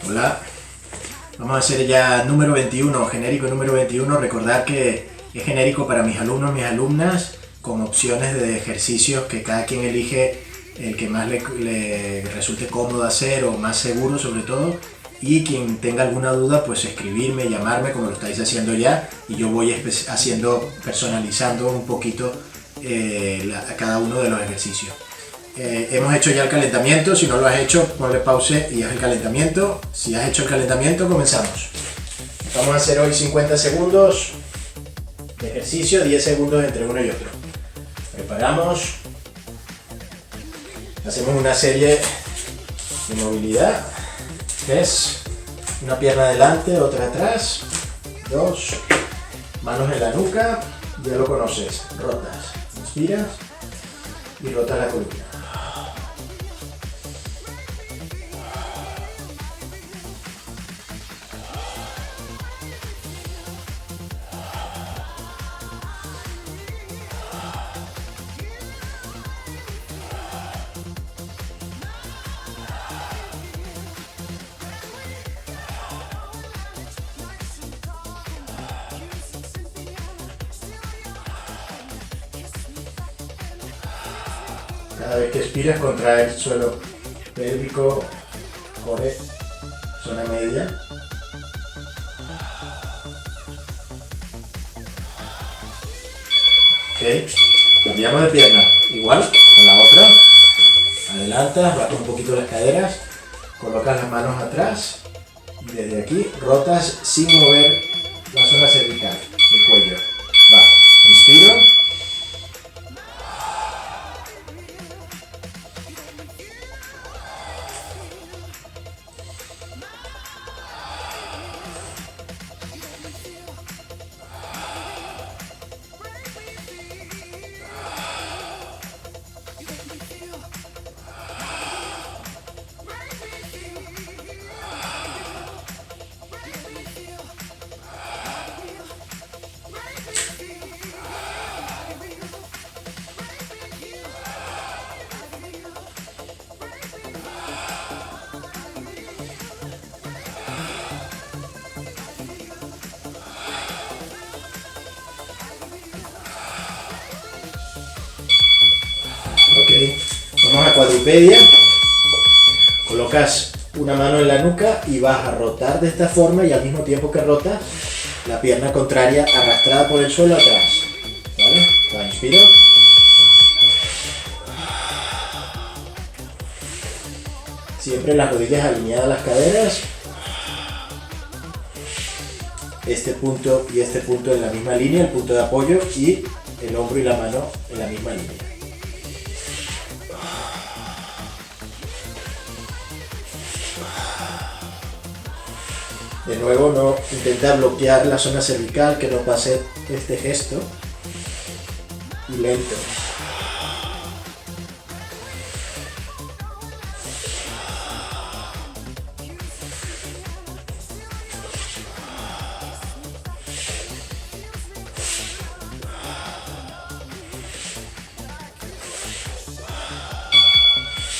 Hola. Vamos a hacer ya número 21, genérico número 21. Recordad que es genérico para mis alumnos, mis alumnas, con opciones de ejercicios que cada quien elige el que más le resulte cómodo hacer o más seguro sobre todo. Y quien tenga alguna duda, pues escribirme, llamarme como lo estáis haciendo ya, y yo voy personalizando un poquito a cada uno de los ejercicios. Hemos hecho ya el calentamiento. Si no lo has hecho, ponle pause y haz el calentamiento. Si has hecho el calentamiento, comenzamos. Vamos a hacer hoy 50 segundos de ejercicio, 10 segundos entre uno y otro. Preparamos. Hacemos una serie de movilidad. 3, una pierna adelante, otra atrás. 2, manos en la nuca. Ya lo conoces. Rotas. Inspiras y rotas la columna. Cada vez que expiras, contrae el suelo pélvico, core, zona media. Ok, cambiamos de pierna. Igual, con la otra. Adelantas, bajas un poquito las caderas, colocas las manos atrás y desde aquí rotas sin mover la zona cervical, el cuello. Va, inspiro. Ok, vamos a cuadrupedia. Colocas una mano en la nuca y vas a rotar de esta forma, y al mismo tiempo que rotas, la pierna contraria arrastrada por el suelo atrás. ¿Vale? Va, inspiro. Siempre las rodillas alineadas a las caderas. Este punto y este punto en la misma línea, el punto de apoyo, y el hombro y la mano en la misma línea. De nuevo, no intenta bloquear la zona cervical, que no pase este gesto. Y lento.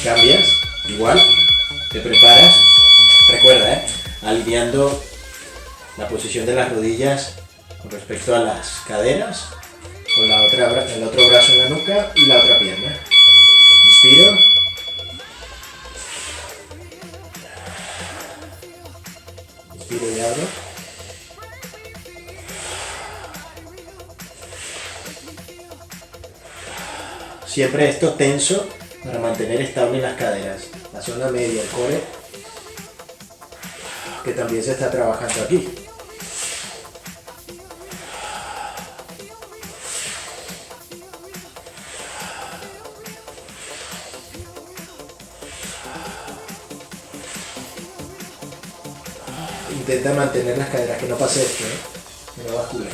Cambias, igual, te preparas. Recuerda, alineando la posición de las rodillas con respecto a las caderas, con el otro brazo en la nuca y la otra pierna. Inspiro. Inspiro y abro. Siempre esto tenso para mantener estable las caderas, la zona media, el core, que también se está trabajando aquí. Intenta mantener las caderas, que no pase esto, que no bascule.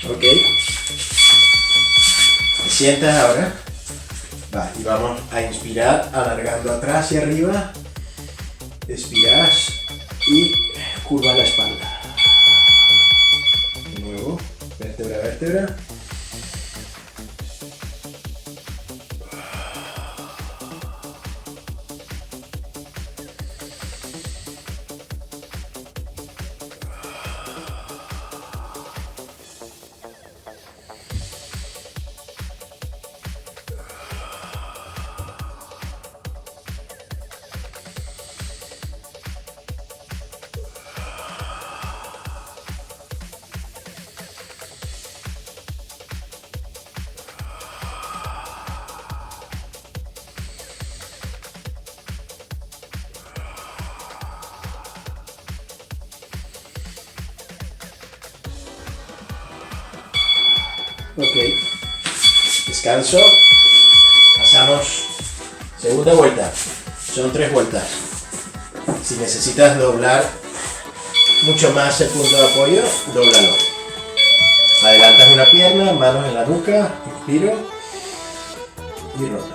Ok. Te sientas ahora. Va, y vamos a inspirar alargando atrás y arriba. Expiras y curva la espalda. De nuevo. vértebra a vértebra. Ok, descanso, pasamos, segunda vuelta, son 3 vueltas. Si necesitas doblar mucho más el punto de apoyo, dóblalo. Adelantas una pierna, manos en la nuca, inspiro y roto.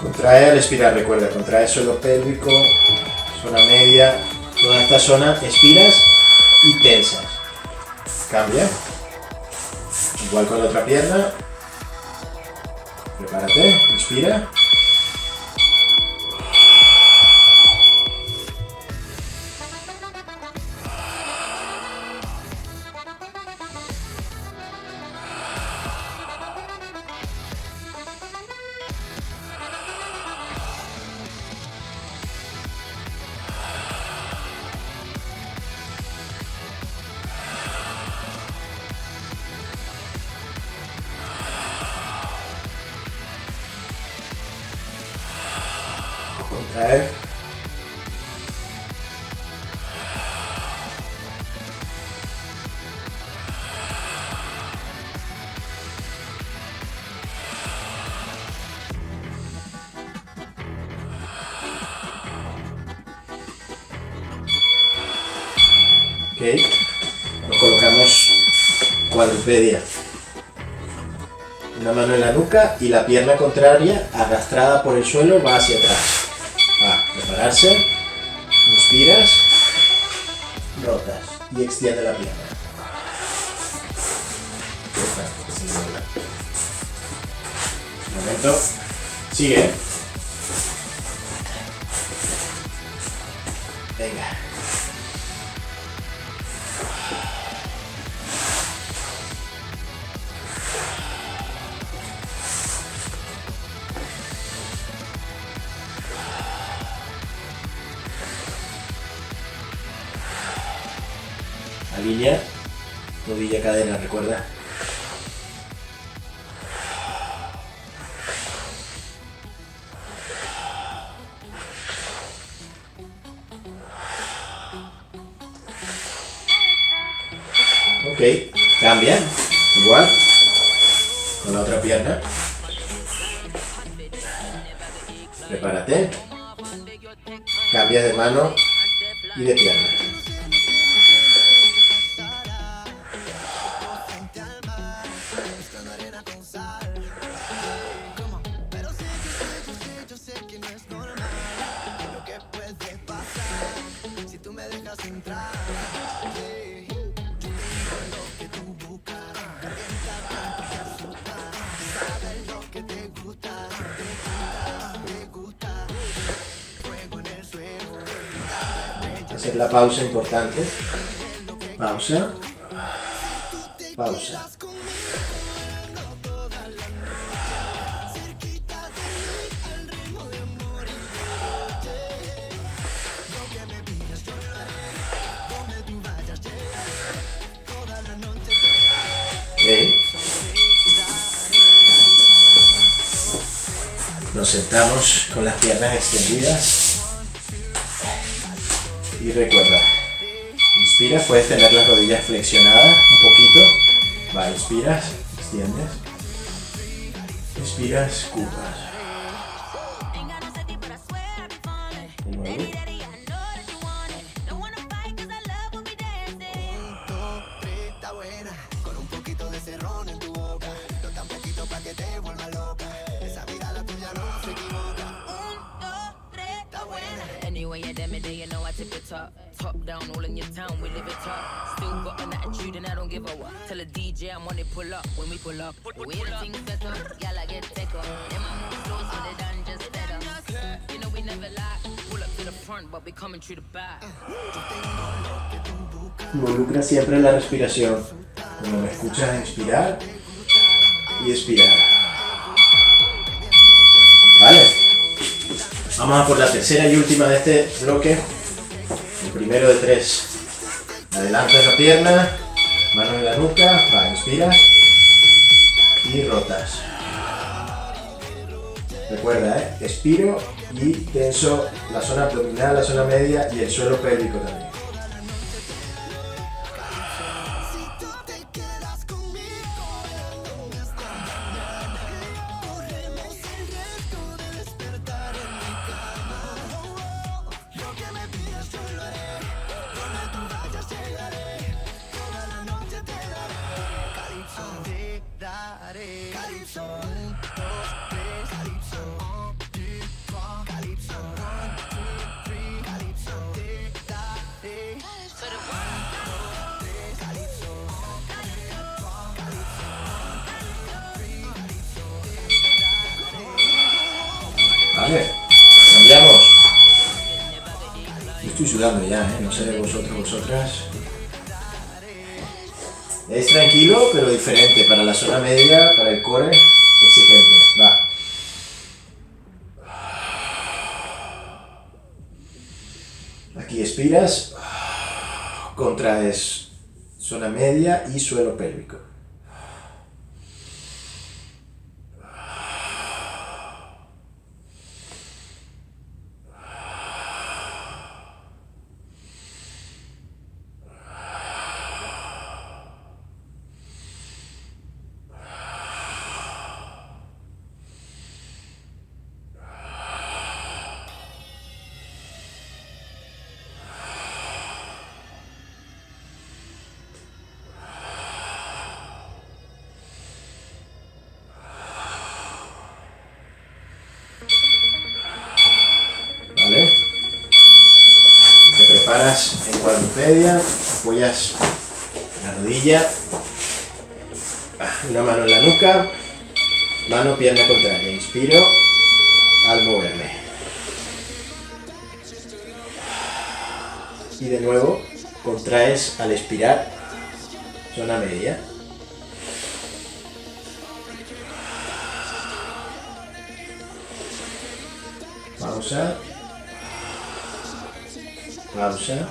Contrae al expirar, recuerda, contrae suelo pélvico, zona media, toda esta zona, expiras y tensas. Cambia. Igual con la otra pierna. Prepárate, inspira. Contraer. Ok, nos colocamos cuadrupedia. Una mano en la nuca y la pierna contraria arrastrada por el suelo va hacia atrás. Va, prepararse, inspiras, rotas y extiende la pierna. Un momento, sigue. Venga. Alinea, rodilla, cadera, recuerda. Ok, cambia, igual, con la otra pierna. Prepárate. Cambias de mano y de pierna. Hacer la pausa importante. Pausa. Pausa. Ok. Nos sentamos con las piernas extendidas y recuerda, inspiras, puedes tener las rodillas flexionadas un poquito, va, inspiras, extiendes, expiras, curvas, de nuevo, top down, all in your town, we live it top. Still got an attitude and I don't give a what. Tell a DJ I'm on it, pull up when we pull up. We the things better, y'all I get taker. Them I move slow so they done just better. You know we never lie, pull up to the front but we coming through the back. Involucra siempre la respiración. Cuando me escuchas inspirar y expirar. Vale. Vamos a por la tercera y última de este bloque. El primero de 3. Adelantas la pierna, mano en la nuca, va, inspiras y rotas. Recuerda, expiro y tenso la zona abdominal, la zona media y el suelo pélvico también. Vale, cambiamos. Yo estoy sudando ya, no sé vosotros, vosotras. Es tranquilo, pero diferente. Para la zona media, para el core, exigente. Va. Aquí expiras, contraes zona media y suelo pélvico. ¿Vale? Te preparas en cuadrupedia, apoyas la rodilla, una mano en la nuca, mano, pierna contraria, inspiro al moverme. Y de nuevo, contraes al expirar, zona media. Pausa. Pausa.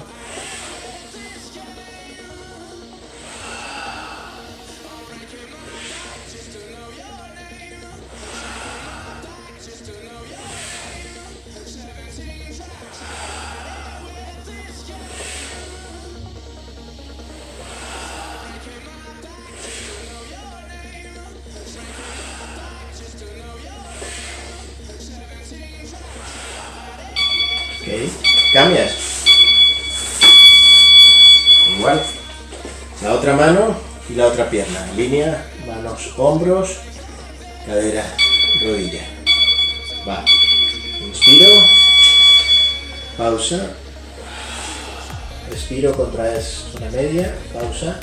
Ok, cambias. Igual. La otra mano y la otra pierna. En línea, manos, hombros, cadera, rodilla. Va. Inspiro. Pausa. Respiro, contraes zona media. Pausa.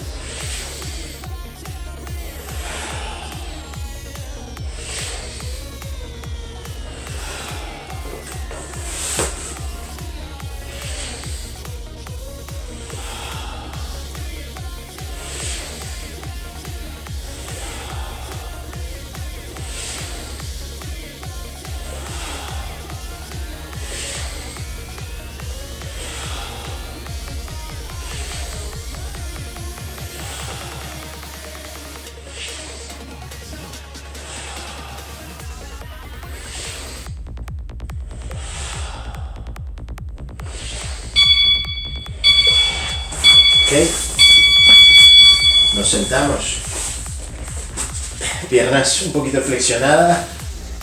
Nos sentamos. Piernas un poquito flexionadas,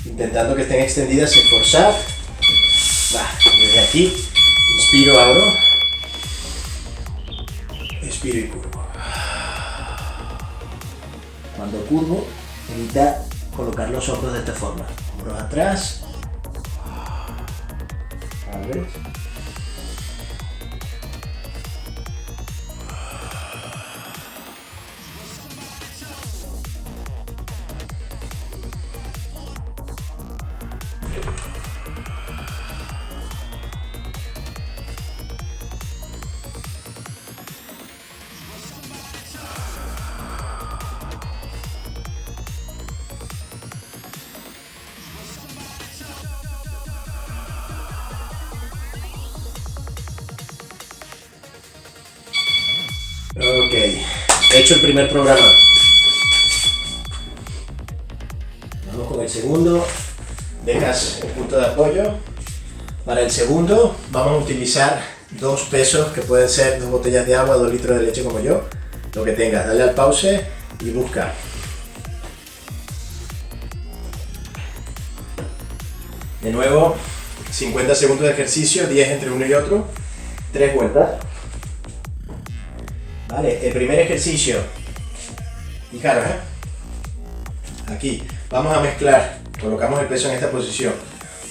intentando que estén extendidas sin forzar. Va, desde aquí, inspiro, abro. Expiro y curvo. Cuando curvo, evita colocar los hombros de esta forma. Hombros atrás. ¿Vale? Ok, he hecho el primer programa. Vamos con el segundo. Dejas el punto de apoyo. Para el segundo vamos a utilizar dos pesos que pueden ser 2 botellas de agua, 2 litros de leche como yo. Lo que tengas, dale al pause y busca. De nuevo, 50 segundos de ejercicio, 10 entre uno y otro, 3 vueltas. Vale, el primer ejercicio, fijaros, aquí vamos a mezclar, colocamos el peso en esta posición,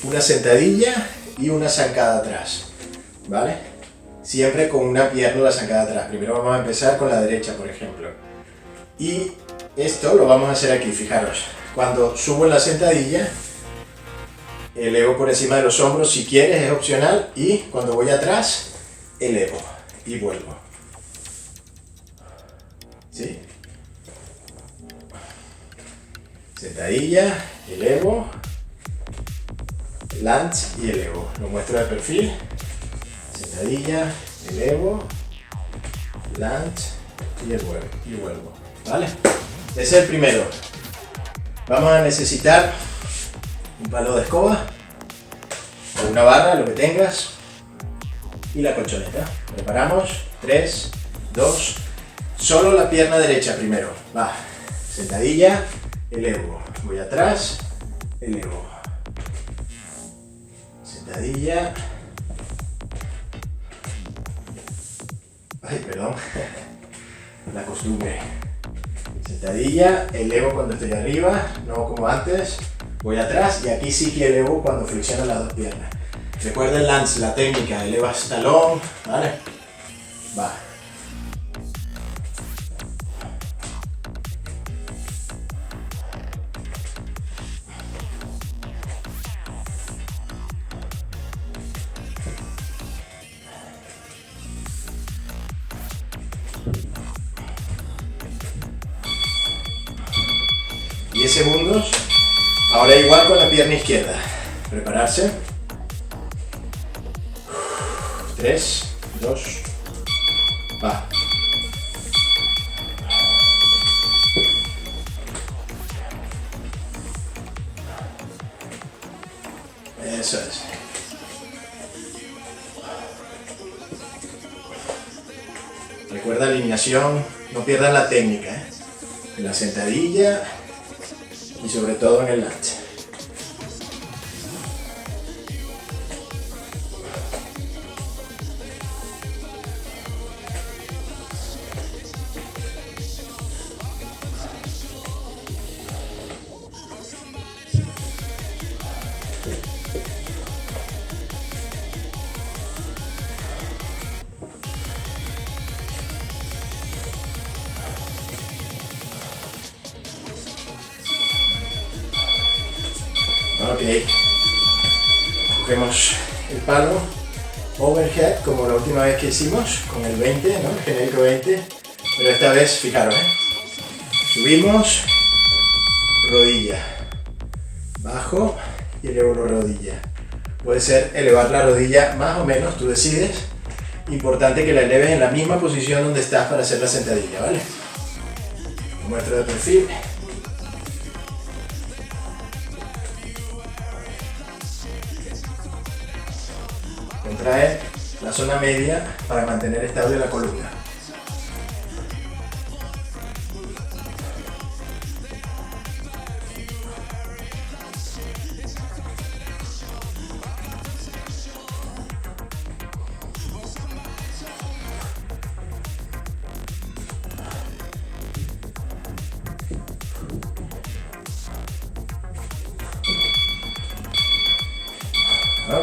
una sentadilla y una zancada atrás, ¿vale? Siempre con una pierna la zancada atrás. Primero vamos a empezar con la derecha, por ejemplo. Y esto lo vamos a hacer aquí, fijaros. Cuando subo en la sentadilla, elevo por encima de los hombros, si quieres es opcional, y cuando voy atrás, elevo y vuelvo. ¿Sí? Sentadilla, elevo, lunge y elevo. Lo muestro de perfil. Sentadilla, elevo, lunge y vuelvo. ¿Vale? Ese es el primero. Vamos a necesitar un palo de escoba o una barra, lo que tengas, y la colchoneta. Preparamos. 3, 2, solo la pierna derecha primero. Va. Sentadilla, elevo. Voy atrás, elevo. Sentadilla. Ay, perdón. La costumbre. Sentadilla, elevo cuando estoy arriba, no como antes. Voy atrás y aquí sí que elevo cuando flexiono las dos piernas. Recuerda el lunge, la técnica, elevas talón, ¿vale? Va. Segundos. Ahora igual con la pierna izquierda. Prepararse. 3, 2, va. Eso es. Recuerda alineación, no pierdas la técnica, en la sentadilla y sobre todo en el lunge. Ok, cogemos el palo overhead como la última vez que hicimos con el 20, ¿no? El genérico 20, pero esta vez, fijaros, subimos, rodilla, bajo y elevo la rodilla. Puede ser elevar la rodilla más o menos, tú decides. Importante que la eleves en la misma posición donde estás para hacer la sentadilla, ¿vale? Muestro de perfil. Contrae la zona media para mantener estable la columna.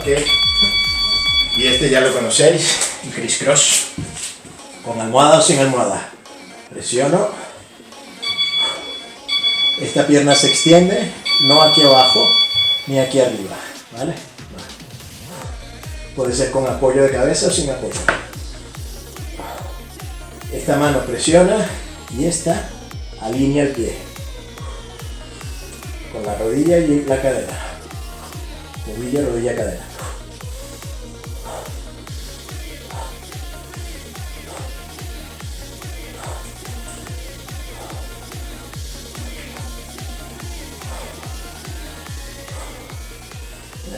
Ok. Y este ya lo conocéis, el criss-cross. Con almohada o sin almohada. Presiono. Esta pierna se extiende, no aquí abajo ni aquí arriba, ¿vale? Puede ser con apoyo de cabeza o sin apoyo. Esta mano presiona y esta alinea el pie. Con la rodilla y la cadera. Rodilla, rodilla, cadera.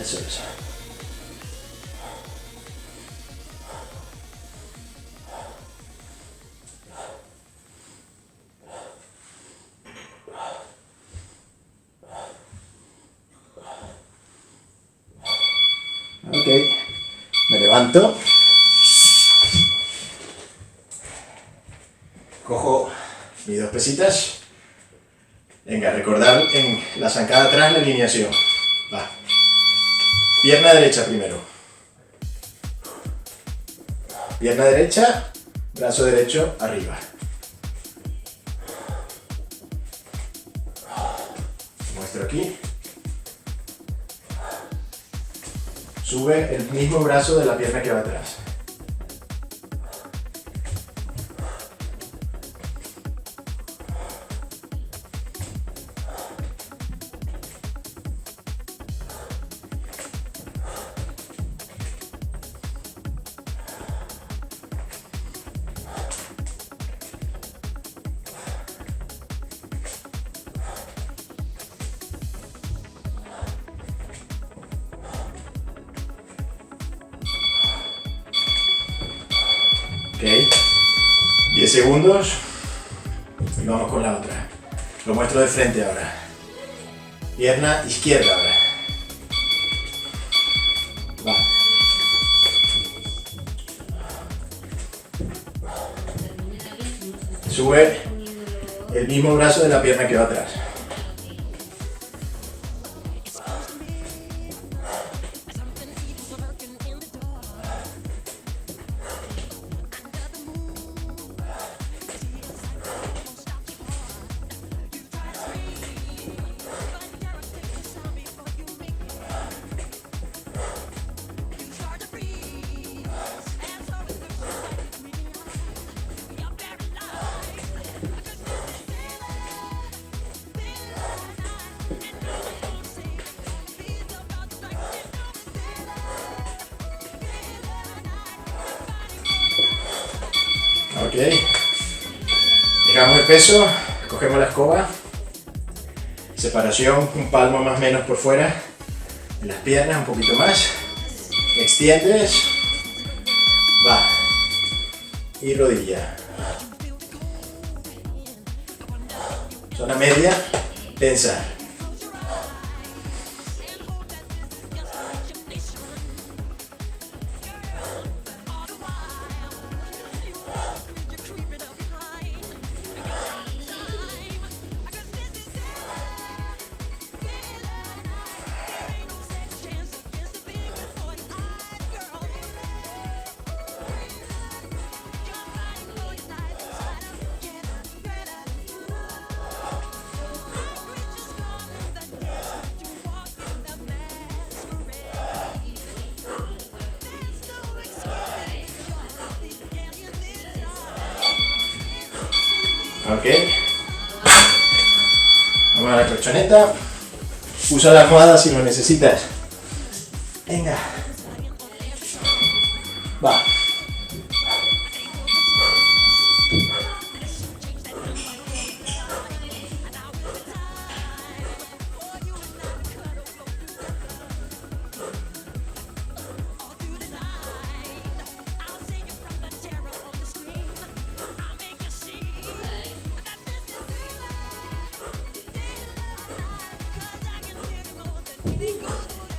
Eso es. Ok, me levanto, cojo mis dos pesitas. Venga, recordar en la zancada atrás la alineación. Va. Pierna derecha primero. Pierna derecha, brazo derecho arriba. Muestro aquí. Sube el mismo brazo de la pierna que va atrás. Ok, 10 segundos y vamos con la otra. Lo muestro de frente ahora. Pierna izquierda ahora. Va. Sube el mismo brazo de la pierna que va atrás. Ok, dejamos el peso, cogemos la escoba, separación, un palmo más o menos por fuera de las piernas, un poquito más, extiendes, va, y rodilla, zona media, tensa. Ok, vamos a la colchoneta, usa la almohada si lo necesitas. Venga, va.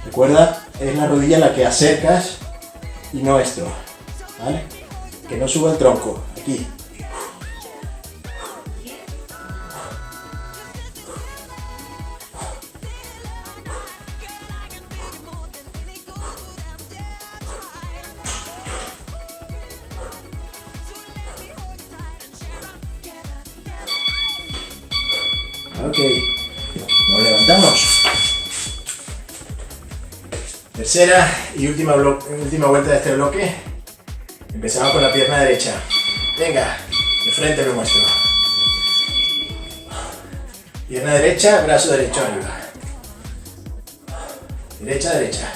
Recuerda, es la rodilla la que acercas y no esto, ¿vale? Que no suba el tronco, aquí. Ok, nos levantamos. Tercera y última vuelta de este bloque. Empezamos con la pierna derecha. Venga, de frente lo muestro. Pierna derecha, brazo derecho arriba. Derecha, derecha.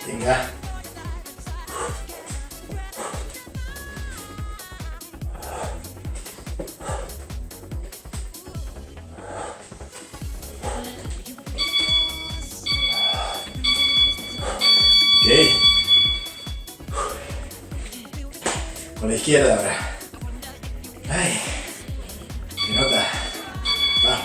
Venga. Ok. Con la izquierda ahora. Ay, qué nota. Va.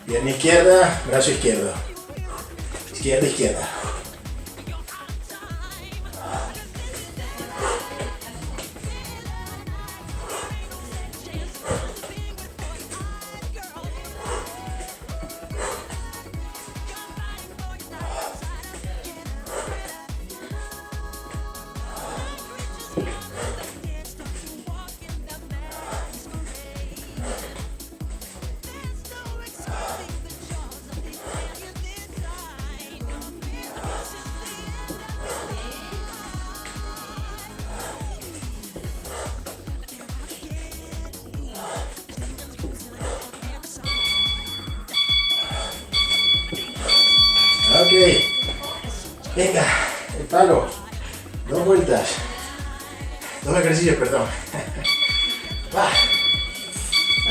Pierna izquierda, brazo izquierdo. Izquierda, izquierda. Ok, venga, el palo, 2 vueltas, 2 ejercicios, perdón. Va,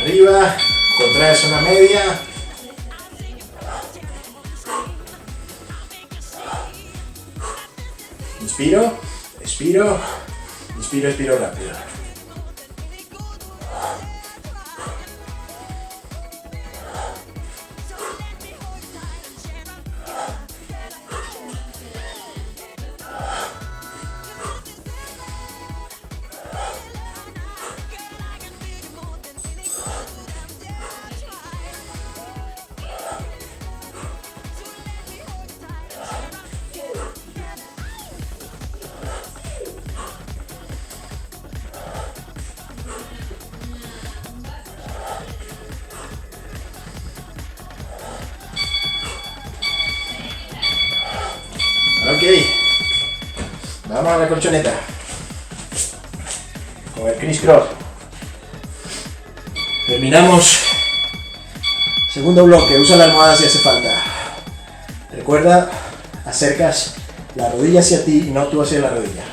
arriba, contrae zona media. Inspiro, expiro, inspiro, expiro rápido. Ok, vamos a la colchoneta con el criss cross. Terminamos. Segundo bloque, usa la almohada si hace falta. Recuerda, acercas la rodilla hacia ti y no tú hacia la rodilla.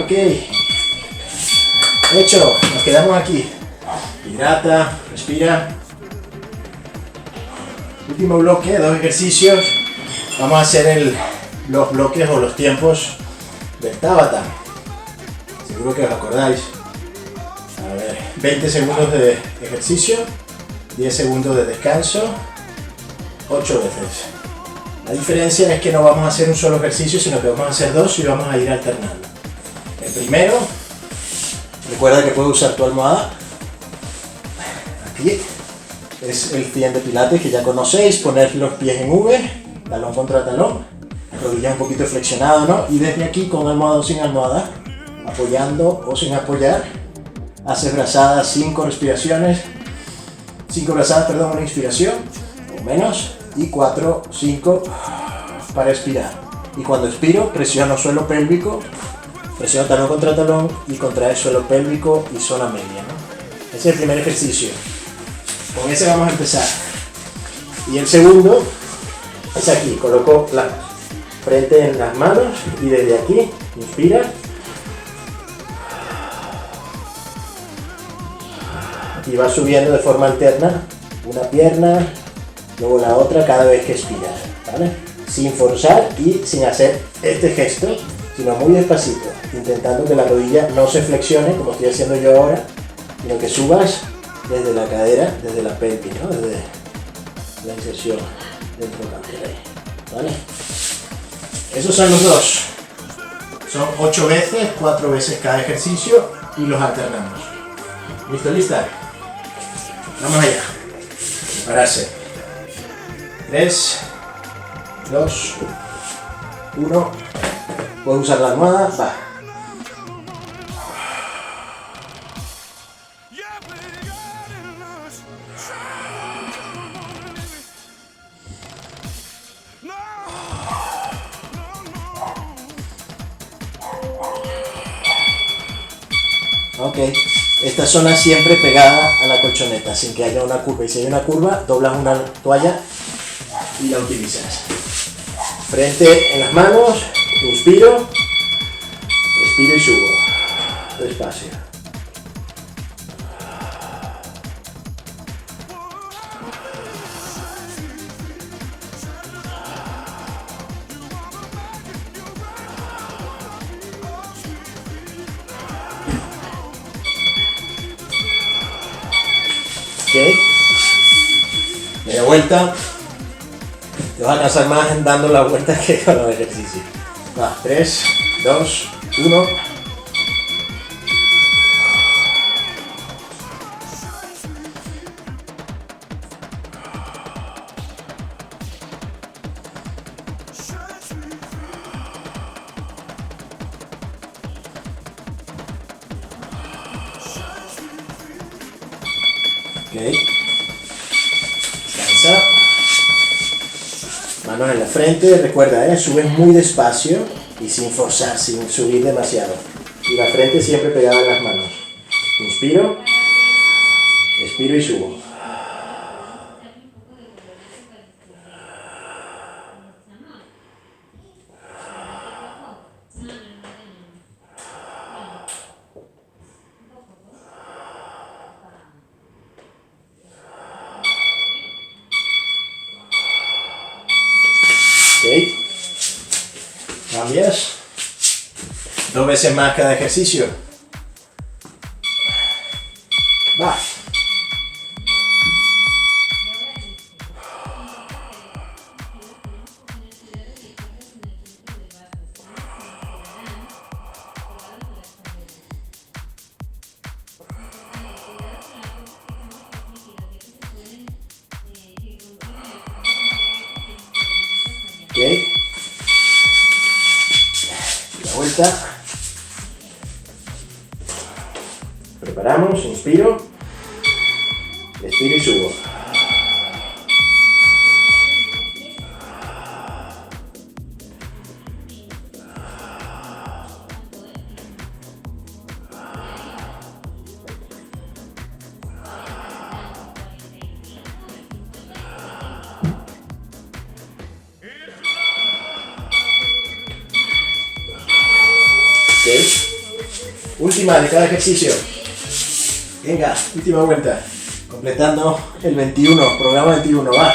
Ok, hecho, nos quedamos aquí. Hidrata, respira. Último bloque, 2 ejercicios. Vamos a hacer los bloques o los tiempos del Tabata. Seguro que os acordáis. A ver, 20 segundos de ejercicio, 10 segundos de descanso, 8 veces. La diferencia es que no vamos a hacer un solo ejercicio, sino que vamos a hacer 2 y vamos a ir alternando. El primero, recuerda que puedes usar tu almohada. Aquí es el 100 de pilates que ya conocéis, poner los pies en V, talón contra talón, rodilla un poquito flexionado, ¿no? Y desde aquí con almohada o sin almohada, apoyando o sin apoyar, haces brazadas 5 respiraciones 5 brazadas, perdón, una inspiración, o menos, y 4, 5 para expirar. Y cuando expiro, presiono suelo pélvico, presiono talón contra talón y contrae suelo pélvico y zona media, ¿no? Ese es el primer ejercicio. Con ese vamos a empezar. Y el segundo es aquí, coloco la frente en las manos y desde aquí, inspira. Y va subiendo de forma alterna, una pierna, luego la otra cada vez que expira, ¿vale? Sin forzar y sin hacer este gesto, sino muy despacito, intentando que la rodilla no se flexione como estoy haciendo yo ahora, sino que subas desde la cadera, desde la pelvis, ¿no? Desde la inserción dentro de la cadera, ¿vale? Esos son los dos. Son 8 veces, 4 veces cada ejercicio y los alternamos. ¿Listo? ¿Lista? Vamos allá. Prepararse. 3, 2, 1. Puedes usar la almohada. Va. Ok, esta zona siempre pegada a la colchoneta, sin que haya una curva. Y si hay una curva, doblas una toalla y la utilizas. Frente en las manos, inspiro, expiro y subo. Despacio. Ok, media vuelta, te vas a cansar más dando la vuelta que con los ejercicios. Va, 3, 2, 1. Ok, descansa, manos en la frente, recuerda, subes muy despacio y sin forzar, sin subir demasiado. Y la frente siempre pegada en las manos. Inspiro, expiro y subo. Ok, cambias, 2 veces más cada ejercicio. Va. Ok, la vuelta, preparamos, inspiro, expiro y subo. Última de cada ejercicio. Venga, última vuelta. Completando el 21, programa 21, va.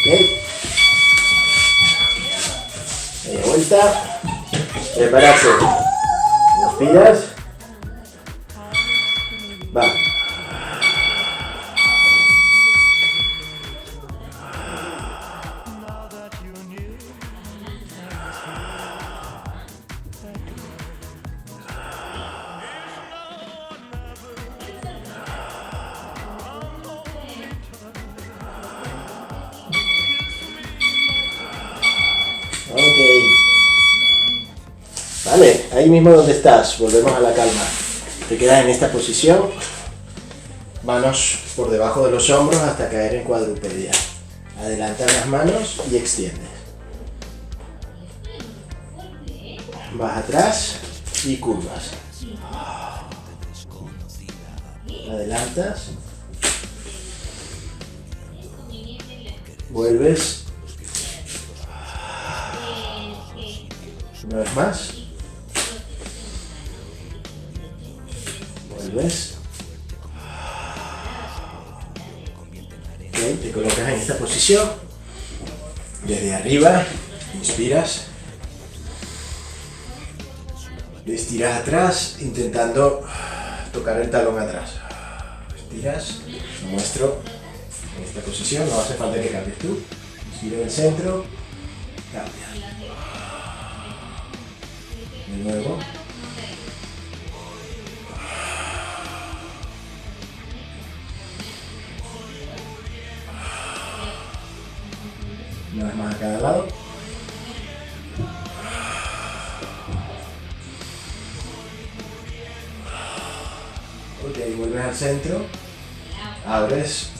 Ok. Media vuelta. Prepararse. Inspiras. Va. Vale, ahí mismo donde estás, volvemos a la calma. Te quedas en esta posición, manos por debajo de los hombros hasta caer en cuadrupedia. Adelanta las manos y extiendes. Vas atrás y curvas. Adelantas. Vuelves. Una vez más. Vuelves. Ok, te colocas en esta posición. Desde arriba, inspiras. Estiras atrás, intentando tocar el talón atrás. Estiras, lo muestro en esta posición, no hace falta que cambies tú. Inspira en el centro, cambia. De nuevo. Una vez más a cada lado. Ok, vuelves al centro, abres,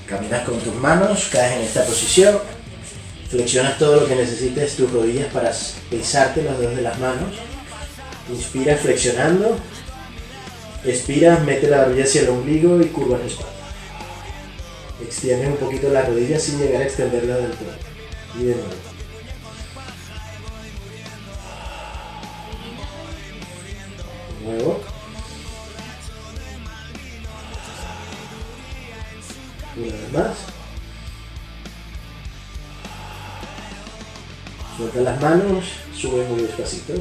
caminas con tus manos, caes en esta posición, flexionas todo lo que necesites tus rodillas para pisarte los dedos de las manos, inspiras flexionando, expiras, mete la barbilla hacia el ombligo y curvas la espalda. Extiendes un poquito la rodilla sin llegar a extenderla del todo. Y de nuevo. Nuevo. Una vez más. Suelta las manos, sube muy despacito.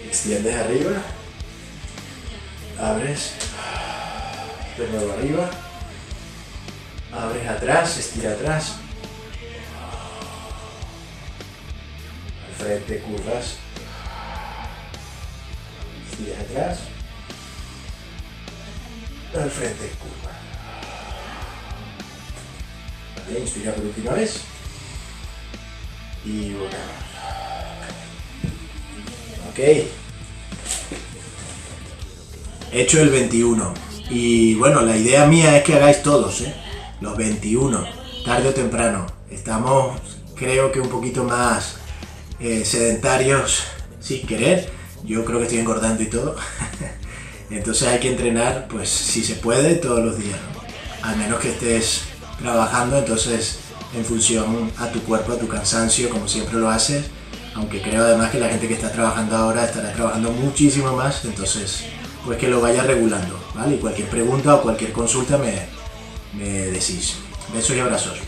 Extiendes arriba. Abres. De nuevo arriba. Abres atrás, estira atrás. Al frente curvas. Estiras atrás. Al frente curva. Vale, inspira por última vez. Y volvemos. Ok. Hecho el 21. Y bueno, la idea mía es que hagáis todos, los 21, tarde o temprano. Estamos, creo que un poquito más sedentarios sin querer. Yo creo que estoy engordando y todo. Entonces hay que entrenar, pues si se puede, todos los días, ¿no? Al menos que estés trabajando, entonces en función a tu cuerpo, a tu cansancio, como siempre lo haces. Aunque creo además que la gente que está trabajando ahora estará trabajando muchísimo más, entonces pues que lo vaya regulando, ¿vale? Y cualquier pregunta o cualquier consulta me decís. Besos y abrazos.